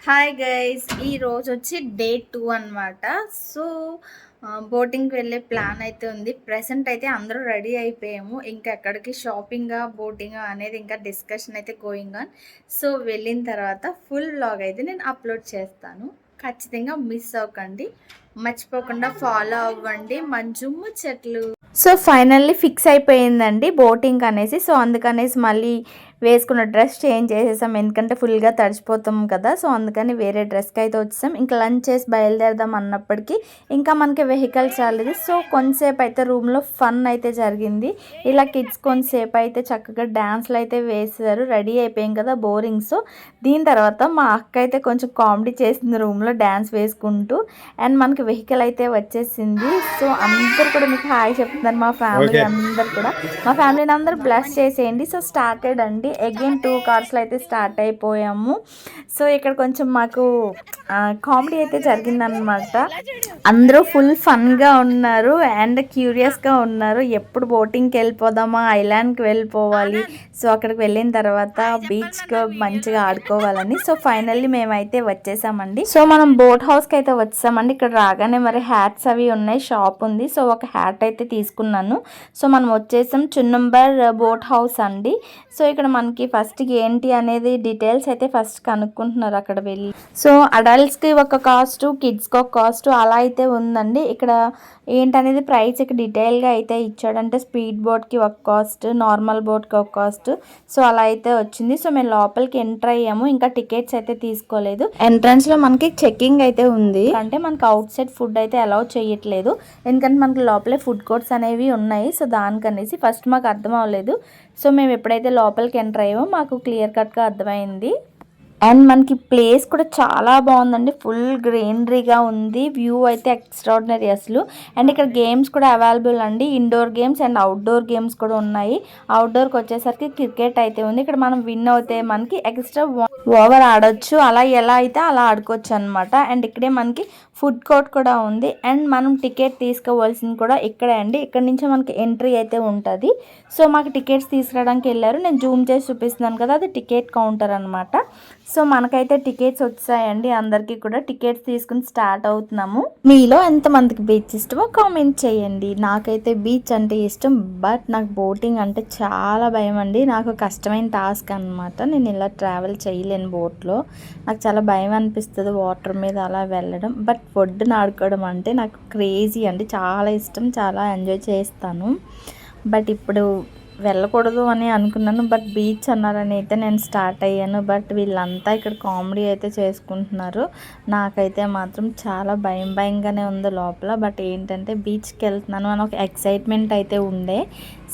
Hi guys, ఈరోజు వచ్చి day 2 అనమాట. సో బోటింగ్కి వెళ్ళే ప్లాన్ అయితే ఉంది. ప్రెసెంట్ అయితే అందరూ రెడీ అయిపోయాము. ఇంకా ఎక్కడికి షాపింగా బోటింగా అనేది ఇంకా డిస్కషన్ అయితే గోయింగ్ ఆన్. సో వెళ్ళిన తర్వాత ఫుల్ వ్లాగ్ అయితే నేను అప్లోడ్ చేస్తాను. ఖచ్చితంగా మిస్ అవ్వకండి, మర్చిపోకుండా ఫాలో అవ్వండి. మంచు ముచ్చట్లు. సో ఫైనల్లీ ఫిక్స్ అయిపోయిందండి బోటింగ్ అనేసి. సో అందుకనేసి మళ్ళీ వేసుకున్న డ్రెస్ చేంజ్ చేసేసాం, ఎందుకంటే ఫుల్గా తడిచిపోతాం కదా. సో అందుకని వేరే డ్రెస్కి అయితే వచ్చేసాం. ఇంకా లంచ్ చేసి బయలుదేరదాం అన్నప్పటికీ ఇంకా మనకి వెహికల్స్ రాలేదు. సో కొంతసేపు అయితే రూమ్లో ఫన్ అయితే జరిగింది. ఇలా కిడ్స్ కొంతసేపు అయితే చక్కగా డ్యాన్స్లు అయితే వేసారు. రెడీ అయిపోయాం కదా, బోరింగ్. సో దీని తర్వాత మా అక్క అయితే కొంచెం కామెడీ చేసింది రూమ్లో డ్యాన్స్ వేసుకుంటూ. అండ్ మనకి వెహికల్ అయితే వచ్చేసింది. సో అందరు కూడా మీకు హాయ్ చెప్తున్నారు, మా ఫ్యామిలీ అందరు కూడా. మా ఫ్యామిలీని అందరూ బ్లెస్ చేసేయండి. సో స్టార్టెడ్ అండి. అగైన్ 2 కార్స్లో అయితే స్టార్ట్ అయిపోయాము. సో ఇక్కడ కొంచెం మాకు కామెడీ అయితే జరిగిందనమాట. అందరూ ఫుల్ ఫన్గా ఉన్నారు అండ్ క్యూరియస్గా ఉన్నారు. ఎప్పుడు బోటింగ్కి వెళ్ళిపోదామా, ఐలాండ్కి వెళ్ళిపోవాలి, సో అక్కడికి వెళ్ళిన తర్వాత బీచ్కి మంచిగా ఆడుకోవాలని. సో ఫైనల్లీ మేమైతే వచ్చేసామండి. సో మనం బోట్ హౌస్కి అయితే వచ్చామండి. ఇక్కడ రాగానే మరి హ్యాట్స్ అవి ఉన్నాయి, షాప్ ఉంది. సో ఒక హ్యాట్ అయితే తీసుకున్నాను. సో మనం వచ్చేసాం చున్నంబర్ బోట్ హౌస్ అండి. సో ఇక్కడ మనకి ఫస్ట్ ఏంటి అనేది డీటెయిల్స్ అయితే ఫస్ట్ కనుక్కుంటున్నారు అక్కడ వెళ్ళి. సో అడల్ట్స్కి ఒక కాస్ట్, కిడ్స్కి ఒక కాస్ట్ అలా అయితే ఉందండి. ఇక్కడ ఏంటనేది ప్రైస్ ఇక్కడ డీటెయిల్గా అయితే ఇచ్చాడంటే స్పీడ్ బోట్కి ఒక కాస్ట్, నార్మల్ బోట్కి ఒక కాస్ట్. సో అలా అయితే వచ్చింది. సో మేము లోపలికి ఎంటర్ అయ్యాము, ఇంకా టికెట్స్ అయితే తీసుకోలేదు. ఎంట్రన్స్లో మనకి చెక్కింగ్ అయితే ఉంది, అంటే మనకి అవుట్ సైడ్ ఫుడ్ అయితే అలౌ చేయట్లేదు, ఎందుకంటే మనకి లోపలే ఫుడ్ కోర్ట్స్ అనేవి ఉన్నాయి. సో దానికనేసి ఫస్ట్ మాకు అర్థం అవ్వలేదు. సో మేము ఎప్పుడైతే లోపలికి ఎంటర్ అయ్యామో మాకు క్లియర్ కట్గా అర్థమైంది. అండ్ మనకి ప్లేస్ కూడా చాలా బాగుందండి, ఫుల్ గ్రీనరీగా ఉంది. వ్యూ అయితే ఎక్స్ట్రాడినరీ అసలు. అండ్ ఇక్కడ గేమ్స్ కూడా అవైలబుల్ అండి, indoor games and outdoor games కూడా ఉన్నాయి. అవుట్డోర్కి వచ్చేసరికి క్రికెట్ అయితే ఉంది. ఇక్కడ మనం విన్ అవుతే మనకి ఎక్స్ట్రా ఓవర్ ఆడొచ్చు, అలా ఎలా అయితే అలా ఆడుకోవచ్చు అనమాట. అండ్ ఇక్కడే మనకి ఫుడ్ కోర్ట్ కూడా ఉంది. అండ్ మనం టికెట్ తీసుకోవాల్సింది కూడా ఇక్కడే అండి. ఇక్కడ నుంచి మనకి ఎంట్రీ అయితే ఉంటుంది. సో మాకు టికెట్స్ తీసుకురావడానికి వెళ్ళారు, నేను జూమ్ చేసి చూపిస్తున్నాను కదా, అది టికెట్ కౌంటర్ అనమాట. సో మనకైతే టికెట్స్ వచ్చాయండి, అందరికీ కూడా టికెట్స్ తీసుకుని స్టార్ట్ అవుతున్నాము. మీలో ఎంతమందికి బీచ్ ఇష్టమో కామెంట్ చేయండి. నాకైతే బీచ్ అంటే ఇష్టం, బట్ నాకు బోటింగ్ అంటే చాలా భయం అండి. నాకు కష్టమైన టాస్క్ అనమాట. నేను ఇలా ట్రావెల్ చేయలేను బోట్లో, నాకు చాలా భయం అనిపిస్తుంది వాటర్ మీద అలా వెళ్ళడం. బట్ ఒడ్డున ఆడుకోవడం అంటే నాకు క్రేజీ అండి, చాలా ఇష్టం, చాలా ఎంజాయ్ చేస్తాను. బట్ ఇప్పుడు వెళ్ళకూడదు అని అనుకున్నాను, బట్ బీచ్ అన్నారని అయితే నేను స్టార్ట్ అయ్యాను. బట్ వీళ్ళంతా ఇక్కడ కామెడీ అయితే చేసుకుంటున్నారు. నాకైతే మాత్రం చాలా భయంగానే ఉంది లోపల. బట్ ఏంటంటే బీచ్కి వెళ్తున్నాను అని ఒక ఎక్సైట్మెంట్ అయితే ఉండే.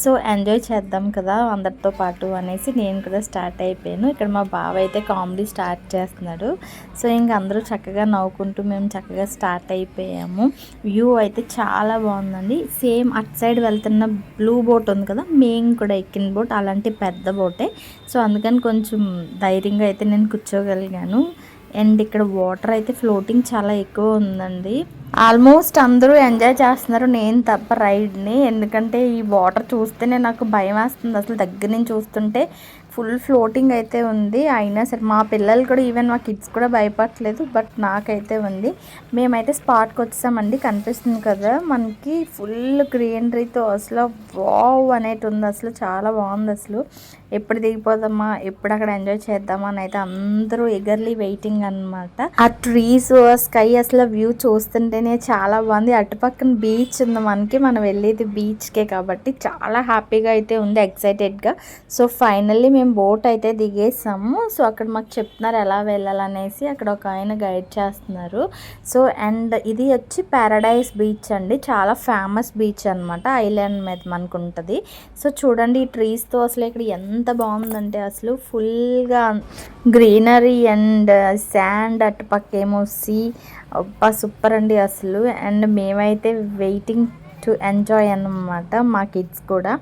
సో ఎంజాయ్ చేద్దాం కదా అందరితో పాటు అనేసి నేను కూడా స్టార్ట్ అయిపోయాను. ఇక్కడ మా బావ అయితే కామెడీ స్టార్ట్ చేస్తున్నాడు. సో ఇంక అందరూ చక్కగా నవ్వుకుంటూ మేము చక్కగా స్టార్ట్ అయిపోయాము. వ్యూ అయితే చాలా బాగుందండి. సేమ్ అటు సైడ్ వెళ్తున్న బ్లూ బోట్ ఉంది కదా, మేము కూడా ఎక్కిన బోట్ అలాంటి పెద్ద బోటే. సో అందుకని కొంచెం ధైర్యంగా అయితే నేను కూర్చోగలిగాను. అండ్ ఇక్కడ వాటర్ అయితే ఫ్లోటింగ్ చాలా ఎక్కువ ఉందండి. ఆల్మోస్ట్ అందరూ ఎంజాయ్ చేస్తున్నారు, నేను తప్ప రైడ్ని. ఎందుకంటే ఈ వాటర్ చూస్తేనే నాకు భయం వేస్తుంది అసలు, దగ్గర నుంచి చూస్తుంటే ఫుల్ ఫ్లోటింగ్ అయితే ఉంది. అయినా సరే మా పిల్లలు కూడా, ఈవెన్ మా కిడ్స్ కూడా భయపడట్లేదు, బట్ నాకైతే ఉంది. మేమైతే స్పాట్కి వచ్చామండి, కనిపిస్తుంది కదా మనకి ఫుల్ గ్రీనరీతో అసలు వావ్ అనేటి ఉంది. అసలు చాలా బాగుంది అసలు. ఎప్పుడు దిగిపోదామా, ఎప్పుడు అక్కడ ఎంజాయ్ చేద్దామా అని అయితే అందరూ ఎగర్లీ వెయిటింగ్ అనమాట. ఆ ట్రీస్, స్కై అసలు వ్యూ చూస్తుంటేనే చాలా బాగుంది. అటుపక్కన బీచ్ ఉంది మనకి, మనం వెళ్ళేది బీచ్కే కాబట్టి చాలా హ్యాపీగా అయితే ఉంది, ఎక్సైటెడ్గా. సో ఫైనల్లీ మేము బోట్ అయితే దిగేసాము. సో అక్కడ మాకు చెప్తున్నారు ఎలా వెళ్ళాలనేసి, అక్కడ ఒక ఆయన గైడ్ చేస్తున్నారు. సో అండ్ ఇది వచ్చి పారడైజ్ బీచ్ అండి, చాలా ఫేమస్ బీచ్ అనమాట, ఐలాండ్ మీద మనకు ఉంటుంది. సో చూడండి ఈ ట్రీస్తో అసలు ఇక్కడ ఎంత బాగుందంటే అసలు ఫుల్గా గ్రీనరీ అండ్ శాండ్, అటుపక్క ఏమో సీ, అబ్బా సూపర్ అండి అసలు. అండ్ మేమైతే వెయిటింగ్ టు ఎంజాయ్ అన్నమాట మా కిడ్స్ కూడా.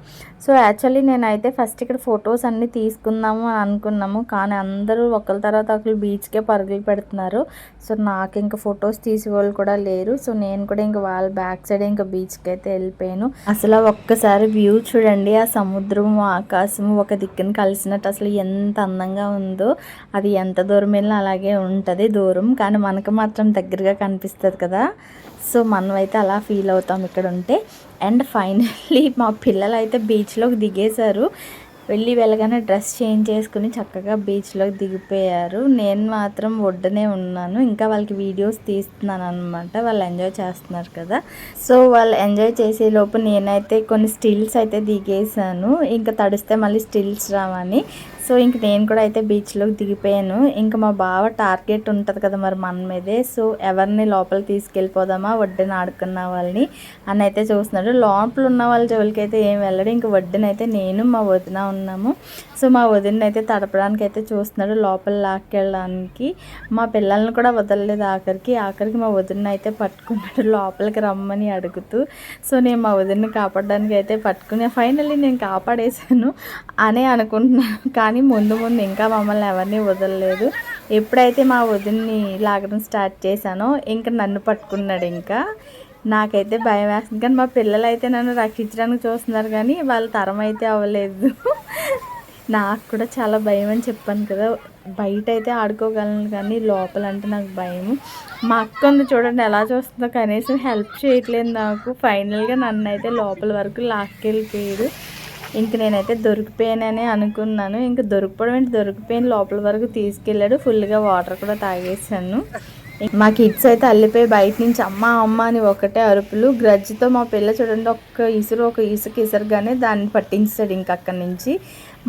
సో యాక్చువల్లీ నేనైతే ఫస్ట్ ఇక్కడ ఫొటోస్ అన్నీ తీసుకుందాము అని అనుకున్నాము, కానీ అందరూ ఒకరి తర్వాత ఒకరు బీచ్కే పరుగులు పెడుతున్నారు. సో నాకు ఇంకా ఫొటోస్ తీసే వాళ్ళు కూడా లేరు. సో నేను కూడా ఇంకా వాళ్ళ బ్యాక్ సైడ్ ఇంకా బీచ్కి అయితే వెళ్ళిపోయాను. అసలు ఒక్కసారి వ్యూ చూడండి, ఆ సముద్రం ఆకాశం ఒక దిక్కున కలిసినట్టు అసలు ఎంత అందంగా ఉందో. అది ఎంత దూరం వెళ్ళినా అలాగే ఉంటుంది దూరం, కానీ మనకు మాత్రం దగ్గరగా కనిపిస్తుంది కదా. సో మనం అయితే అలా ఫీల్ అవుతాం ఇక్కడ ఉంటే. అండ్ ఫైనల్లీ మా పిల్లలు అయితే బీచ్లోకి దిగేశారు. వెళ్ళగానే డ్రెస్ చేంజ్ చేసుకుని చక్కగా బీచ్లోకి దిగిపోయారు. నేను మాత్రం ఒడ్డునే ఉన్నాను, ఇంకా వాళ్ళకి వీడియోస్ తీస్తున్నాను అనమాట. వాళ్ళు ఎంజాయ్ చేస్తున్నారు కదా. సో వాళ్ళు ఎంజాయ్ చేసే లోపు నేనైతే కొన్ని స్టిల్స్ అయితే దిగేసాను, ఇంకా తడిస్తే మళ్ళీ స్టిల్స్ రావని. సో ఇంక నేను కూడా అయితే బీచ్లోకి దిగిపోయాను. ఇంకా మా బావ టార్గెట్ ఉంటుంది కదా మరి మన మీదే. సో ఎవరిని లోపలికి తీసుకెళ్ళిపోదామా ఒడ్డున ఆడుకున్న వాళ్ళని అని అయితే చూస్తున్నాడు. లోపల ఉన్న వాళ్ళ జోలికి అయితే ఏం వెళ్ళడు. ఇంక ఒడ్డునైతే నేను మా వదిన ఉన్నాము. సో మా వదిన అయితే తడపడానికి అయితే చూస్తున్నాడు, లోపల లాక్కెళ్ళడానికి. మా పిల్లల్ని కూడా వదలలేదు. ఆఖరికి మా వదిన అయితే పట్టుకున్నాడు లోపలికి రమ్మని అడుగుతూ. సో నేను మా వదిన్ని కాపాడడానికి అయితే పట్టుకుని ఫైనల్లీ నేను కాపాడేశాను అని అనుకుంటున్నాను. కానీ ముందు ఇంకా మమ్మల్ని ఎవరిని వదలలేదు. ఎప్పుడైతే మా వదిన్ని లాగడం స్టార్ట్ చేశానో ఇంకా నన్ను పట్టుకున్నాడు. ఇంకా నాకైతే భయం వేస్తుంది, కానీ మా పిల్లలు అయితే నన్ను రక్షించడానికి చూస్తున్నారు, కానీ వాళ్ళ తరం అయితే అవ్వలేదు. నాకు కూడా చాలా భయం అని చెప్పాను కదా. బయట అయితే ఆడుకోగలను, కానీ లోపల అంటే నాకు భయం. మా అక్క ఉంది చూడండి ఎలా చూస్తుందో, కనీసం హెల్ప్ చేయట్లేదు నాకు. ఫైనల్గా నన్ను అయితే లోపల వరకు లాక్కెళ్ళిపోయాడు. ఇంక నేనైతే దొరికిపోయానని అనుకున్నాను. ఇంక దొరికిపోయిన లోపల వరకు తీసుకెళ్ళాడు. ఫుల్గా వాటర్ కూడా తాగేసాను. మా కిడ్స్ అయితే అల్లిపోయి బయట నుంచి అమ్మ అమ్మ అని ఒకటే అరుపులు. గ్రజ్తో మా పిల్ల చూడండి ఒక ఇసుక ఇసరగానే దాన్ని పట్టించాడు ఇంక అక్కడి నుంచి.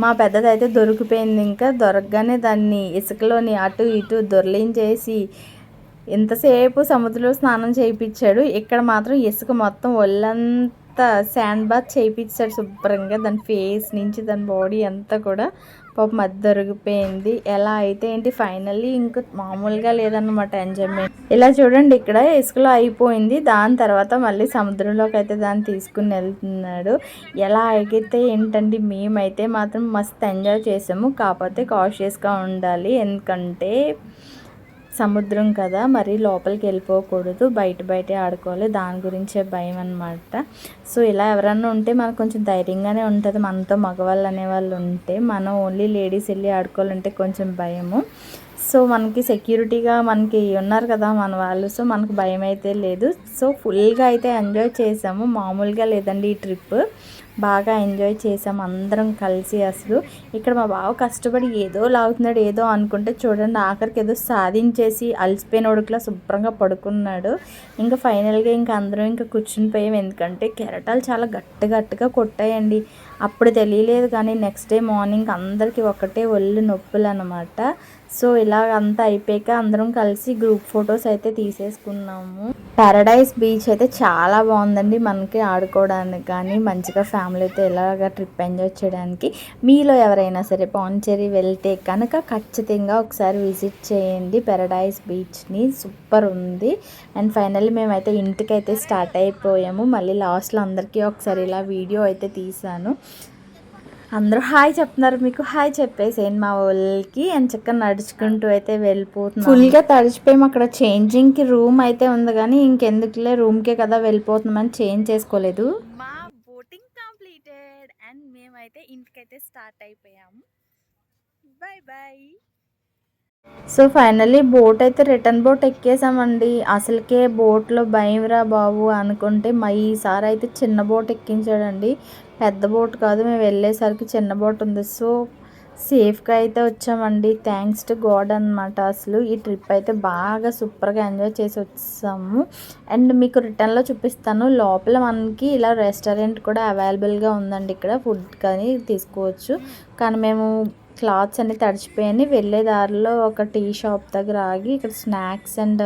మా పెద్దది అయితే దొరికిపోయింది. ఇంకా దొరకగానే దాన్ని ఇసుకలోని అటు ఇటు దొర్లించేసి ఎంతసేపు సముద్రంలో స్నానం చేయించాడు. ఇక్కడ మాత్రం ఇసుక మొత్తం ఒళ్ళంతా శాండ్ బాత్ చేయించాడు శుభ్రంగా. దాని ఫేస్ నుంచి దాని బాడీ అంతా కూడా పాపం అది దొరికిపోయింది. ఎలా అయితే ఏంటి ఫైనల్లీ ఇంకా మామూలుగా లేదన్నమాట ఎంజాయ్మెంట్. ఇలా చూడండి ఇక్కడ ఇసుకలో అయిపోయింది. దాని తర్వాత మళ్ళీ సముద్రంలోకి అయితే దాన్ని తీసుకుని వెళ్తున్నాడు. ఎలా అయితే ఏంటండి, మేమైతే మాత్రం మస్తు ఎంజాయ్ చేసాము. కాకపోతే కాషియస్గా ఉండాలి, ఎందుకంటే సముద్రం కదా, మరి లోపలికి వెళ్ళిపోకూడదు, బయటే ఆడుకోవాలి. దాని గురించే భయం అన్నమాట. సో ఇలా ఎవరన్నా ఉంటే మనకు కొంచెం ధైర్యంగానే ఉంటుంది. మనతో మగవాళ్ళు అనేవాళ్ళు ఉంటే, మనం ఓన్లీ లేడీస్ వెళ్ళి ఆడుకోవాలంటే కొంచెం భయము. సో మనకి సెక్యూరిటీగా మనకి ఉన్నారు కదా మన వాళ్ళు, సో మనకు భయం అయితే లేదు. సో ఫుల్గా అయితే ఎంజాయ్ చేసాము, మామూలుగా లేదండి ఈ ట్రిప్. బాగా ఎంజాయ్ చేసాము అందరం కలిసి. అసలు ఇక్కడ మా బావ కష్టపడి ఏదో లాగుతున్నాడు ఏదో అనుకుంటే చూడండి ఆఖరికి ఏదో సాధించేసి అలసిపోయిన ఉడుకులా శుభ్రంగా పడుకున్నాడు. ఇంకా ఫైనల్గా ఇంకా అందరం ఇంకా కూర్చుని పోయాం, ఎందుకంటే కెరటాలు చాలా గట్టిగా కొట్టాయండి. అప్పుడు తెలియలేదు, కానీ నెక్స్ట్ డే మార్నింగ్ అందరికీ ఒకటే ఒళ్ళు నొప్పులు అనమాట. సో ఇలా అంతా అయిపోయాక అందరం కలిసి గ్రూప్ ఫొటోస్ అయితే తీసేసుకున్నాము. పారడైజ్ బీచ్ అయితే చాలా బాగుందండి మనకి ఆడుకోవడానికి, కానీ మంచిగా ఫ్యామిలీతో ఇలాగా ట్రిప్ ఎంజాయ్ చేయడానికి. మీలో ఎవరైనా సరే పాండిచ్చేరి వెళ్తే కనుక ఖచ్చితంగా ఒకసారి విజిట్ చేయండి పారడైజ్ బీచ్ని, సూపర్ ఉంది. అండ్ ఫైనల్లీ మేమైతే ఇంటికైతే స్టార్ట్ అయిపోయాము. మళ్ళీ లాస్ట్లో అందరికీ ఒకసారి ఇలా వీడియో అయితే తీసాను. అందరూ హాయ్ చెప్తున్నారు, మీకు హాయ్ చెప్పేసేయండి మా వాళ్ళకి. అని చక్కగా నడుచుకుంటూ అయితే వెళ్ళిపోతున్నాం. ఫుల్గా తడిచిపోయాము. అక్కడ చేంజింగ్కి రూమ్ అయితే ఉంది, కానీ ఇంకెందుకులే రూమ్కే కదా వెళ్ళిపోతున్నామని చేంజ్ చేసుకోలేదు. మా బోటింగ్ కంప్లీటెడ్ అండ్ మేమైతే ఇంటికైతే స్టార్ట్ అయిపోయాము. Bye bye. So finally boat అయితే రిటర్న్ బోట్ ఎక్కేసామండి. అసలుకే బోట్లో భయంరా బాబు అనుకుంటే ఈసారి అయితే చిన్న బోట్ ఎక్కించాడండి, పెద్ద బోట్ కాదు. మేము వెళ్ళేసరికి చిన్న బోట్ ఉంది. సో సేఫ్గా అయితే వచ్చామండి, థ్యాంక్స్ టు గాడ్ అనమాట. అసలు ఈ ట్రిప్ అయితే బాగా సూపర్గా ఎంజాయ్ చేసి వచ్చాము. అండ్ మీకు రిటర్న్లో చూపిస్తాను. లోపల మనకి ఇలా రెస్టారెంట్ కూడా అవైలబుల్గా ఉందండి, ఇక్కడ ఫుడ్ కానీ తీసుకోవచ్చు. కానీ మేము క్లాత్స్ అన్నీ తడిచిపోయాయి. వెళ్ళే దారిలో ఒక టీ షాప్ దగ్గర ఆగి ఇక్కడ స్నాక్స్ అండ్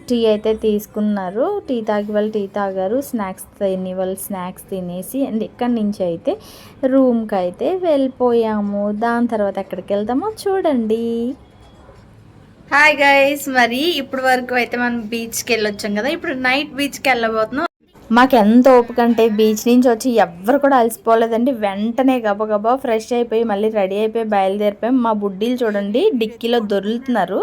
టీ అయితే తీసుకున్నారు. టీ తాగి వాళ్ళు టీ తాగారు, స్నాక్స్ తిని వాళ్ళు స్నాక్స్ తినేసి అండ్ ఇక్కడి నుంచి అయితే రూమ్కి అయితే వెళ్ళిపోయాము. దాని తర్వాత ఎక్కడికి వెళ్దామో చూడండి. హాయ్ గైస్, మరి ఇప్పుడు వరకు అయితే మనం బీచ్కి వెళ్ళొచ్చాం కదా, ఇప్పుడు నైట్ బీచ్కి వెళ్ళబోతున్నాం. మాకెంత ఓపిక అంటే బీచ్ నుంచి వచ్చి ఎవ్వరు కూడా అలసిపోలేదండి. వెంటనే గబగబా ఫ్రెష్ అయిపోయి మళ్ళీ రెడీ అయిపోయి బయలుదేరిపోయాం. మా బుడ్డీలు చూడండి డిక్కీలో దొర్లుతున్నారు.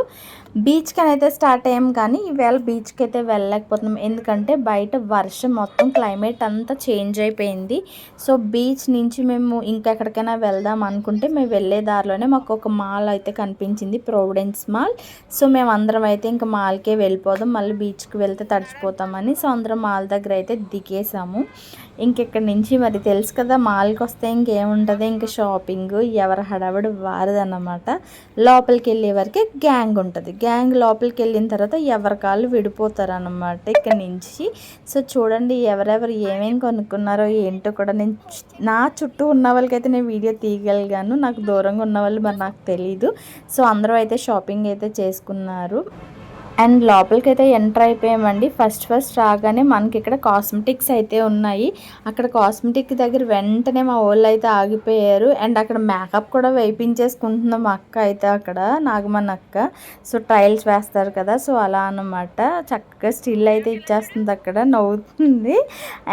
బీచ్‌కని అయితే స్టార్ట్ అయ్యాం కానీ ఈవేళ బీచ్‌కి అయితే వెళ్ళలేకపోతున్నాం. ఎందుకంటే బయట వర్షం మొత్తం క్లైమేట్ అంతా చేంజ్ అయిపోయింది. సో బీచ్ నుంచి మేము ఇంకెక్కడికైనా వెళ్దాం అనుకుంటే మేము వెళ్ళే దారిలోనే మాకు ఒక మాల్ అయితే కనిపించింది, ప్రొవిడెన్స్ మాల్. సో మేమందరం అయితే ఇంకా మాల్‌కే వెళ్ళిపోదాం, మళ్ళీ బీచ్‌కి వెళ్తే తడిచిపోతామని. సో అందరం మాల్ దగ్గర అయితే దిగేసాము. ఇంకెక్కడి నుంచి మరి తెలుసు కదా, మాల్కి వస్తే ఇంకేముంటుంది, ఇంక షాపింగ్ ఎవరి హడావిడి వారిదన్నమాట. లోపలికి వెళ్ళే వరకే గ్యాంగ్ ఉంటుంది. గ్యాంగ్ లోపలికి వెళ్ళిన తర్వాత ఎవరి కాళ్ళు విడిపోతారు అన్నమాట ఇక్కడ నుంచి. సో చూడండి ఎవరెవరు ఏమేమి కొనుక్కున్నారో ఏంటో కూడా నేను నా చుట్టూ ఉన్న వాళ్ళకైతే నేను వీడియో తీయగలిగాను, నాకు దూరంగా ఉన్న వాళ్ళు మరి నాకు తెలీదు. సో అందరూ అయితే షాపింగ్ అయితే చేసుకున్నారు. అండ్ లోపలికైతే ఎంటర్ అయిపోయామండి. ఫస్ట్ రాగానే మనకి ఇక్కడ కాస్మెటిక్స్ అయితే ఉన్నాయి. అక్కడ కాస్మెటిక్ దగ్గర వెంటనే మా వాళ్ళు అయితే ఆగిపోయారు. అండ్ అక్కడ మేకప్ కూడా వేయించేసుకుంటున్నాం మా అక్క అయితే, అక్కడ నాగమన్ అక్క. సో ట్రయల్స్ వేస్తారు కదా, సో అలా అన్నమాట. చక్కగా స్టిల్ అయితే ఇచ్చేస్తుంది అక్కడ, నవ్వుతుంది.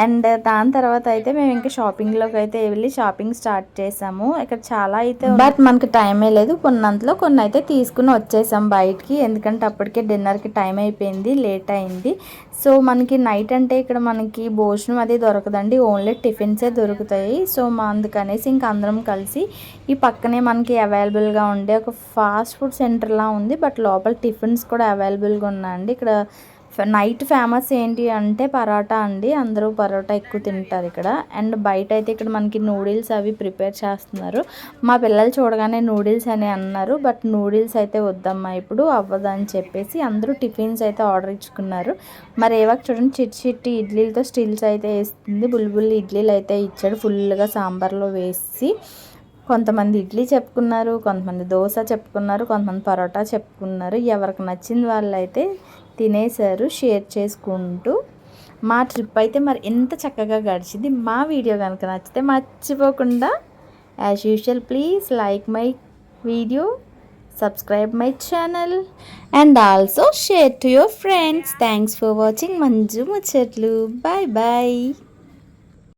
అండ్ దాని తర్వాత అయితే మేము ఇంకా షాపింగ్లోకి అయితే వెళ్ళి షాపింగ్ స్టార్ట్ చేసాము. ఇక్కడ చాలా అయితే బట్ మనకి టైమే లేదు, కొన్నంతలో కొన్ని అయితే తీసుకుని వచ్చేసాం బయటికి. ఎందుకంటే అప్పటికే డిన్నర్కి టైం అయిపోయింది, లేట్ అయింది. సో మనకి నైట్ అంటే ఇక్కడ మనకి భోజనం అది దొరకదండి, ఓన్లీ టిఫిన్సే దొరుకుతాయి. సో అందుకనేసి ఇంకా అందరం కలిసి ఈ పక్కనే మనకి అవైలబుల్గా ఉండే ఒక ఫాస్ట్ ఫుడ్ సెంటర్లా ఉంది, బట్ లోపల టిఫిన్స్ కూడా అవైలబుల్గా ఉన్నాయండి. ఇక్కడ నైట్ ఫేమస్ ఏంటి అంటే పరోటా అండి, అందరూ పరోటా ఎక్కువ తింటారు ఇక్కడ. అండ్ బయట అయితే ఇక్కడ మనకి నూడిల్స్ అవి ప్రిపేర్ చేస్తున్నారు. మా పిల్లలు చూడగానే నూడిల్స్ అని అన్నారు, బట్ నూడిల్స్ అయితే వద్దమ్మా ఇప్పుడు అవ్వదని చెప్పేసి అందరూ టిఫిన్స్ అయితే ఆర్డర్ ఇచ్చుకున్నారు. మరి ఏవాక చూడండి చిట్టి ఇడ్లీలతో స్టిల్స్ అయితే వేస్తుంది, బుల్బుల్ ఇడ్లీలు అయితే ఇచ్చాడు ఫుల్గా సాంబార్లో వేసి. కొంతమంది ఇడ్లీ చెప్పుకున్నారు, కొంతమంది దోశ చెప్పుకున్నారు, కొంతమంది పరోటా చెప్పుకున్నారు. ఎవరికి నచ్చింది వాళ్ళు అయితే తినేశారు షేర్ చేసుకుంటూ. మా ట్రిప్ అయితే మరి ఎంత చక్కగా గడిచింది. మా వీడియో కనుక నచ్చితే మర్చిపోకుండా as usual please like my video, subscribe my channel and also share to your friends. Thanks for watching Manju Muchatlu. Bye bye.